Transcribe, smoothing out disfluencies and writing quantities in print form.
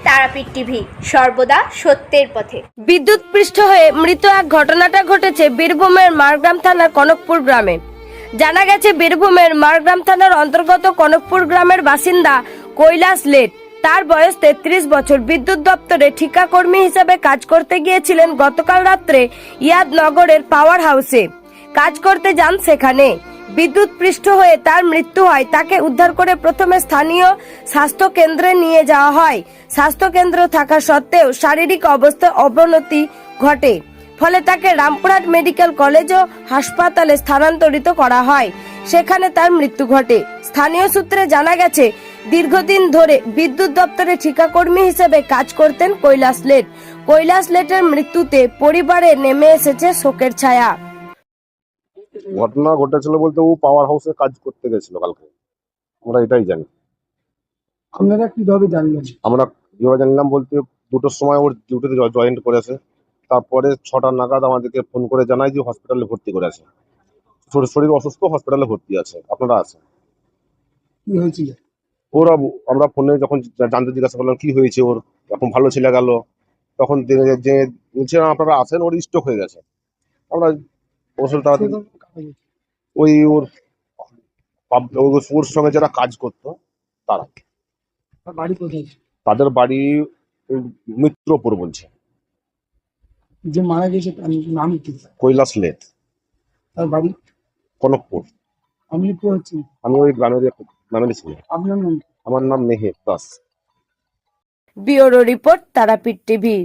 Tarapith TV, সর্বদা সত্যের পথে। বিদ্যুৎ পৃষ্ঠ হয়ে মৃত এক ঘটনাটা ঘটেছে বীরভূমের মারগ্রাম থানার কনকপুর গ্রামে। জানা গেছে বীরভূমের মারগ্রাম থানার অন্তর্গত কনকপুর গ্রামের বাসিন্দা কৈলাস লেট। তার বয়স 33 বছর। বিদ্যুৎ দপ্তরে ঠিকাকর্মী হিসেবে কাজ করতে গিয়েছিলেন গতকাল রাত্রে ইয়াদনগরের পাওয়ার হাউসে। কাজ করতে যান সেখানে। বিদ্যুৎ পৃষ্ঠ হয়ে তার মৃত্যু হয়। তাকে উদ্ধার করে প্রথমে স্থানীয় স্বাস্থ্য কেন্দ্রে নিয়ে যাওয়া হয়। স্বাস্থ্য কেন্দ্র থাকা সত্ত্বেও শারীরিক অবস্থার অবনতি ঘটে, ফলে তাকে রামপুরহাট মেডিকেল কলেজ ও হাসপাতালে স্থানান্তরিত করা হয়। সেখানে তার মৃত্যু ঘটে। স্থানীয় সূত্রে জানা গেছে, দীর্ঘদিন ধরে বিদ্যুৎ দপ্তরে ঠিকাকর্মী হিসেবে কাজ করতেন কৈলাস লেট। কৈলাস লেটের মৃত্যুতে পরিবারে নেমে এসেছে শোকের ছায়া। ঘটনা ঘটেছিল বলতে ও পাওয়ার হাউসে কাজ করতে গেছিল কালকে, আমরা এটাই জানি। আপনারা কিভাবে জানলেন? আমরা কিভাবে জানলাম বলতে 2টোর সময় ওর ডিউটিতে জয়েন করেছে। তারপরে 6টা নাগাদ আমাদেরকে ফোন করে জানায় যে হসপিটালে ভর্তি করে আছে, শরীর অসুস্থ, হসপিটালে ভর্তি আছে, আপনারা আছেন। কি হয়েছিল? ওরা আমরা ফোনে যখন জানতে জিজ্ঞাসা করলাম কি হয়েছে ওর, এখন ভালো ছেলে গেল, তখন যে বলছে আপনারা আছেন, ওর স্ট্রোক হয়ে গেছে। আমরা ওই ওর সঙ্গে যারা কাজ করতো তারা, বাড়ি কোথায়? তাদের বাড়ি ওই মিত্রপুর বলছে। যে মারা গেছে তার নাম কি? কৈলাস লেট, তার বাড়ি কনকপুর। আপনি কি হচ্ছেন? আমি ওই গ্রামের ছিল। আপনার নাম? আমার নাম Meher Das. Bureau report, Tarapith TV.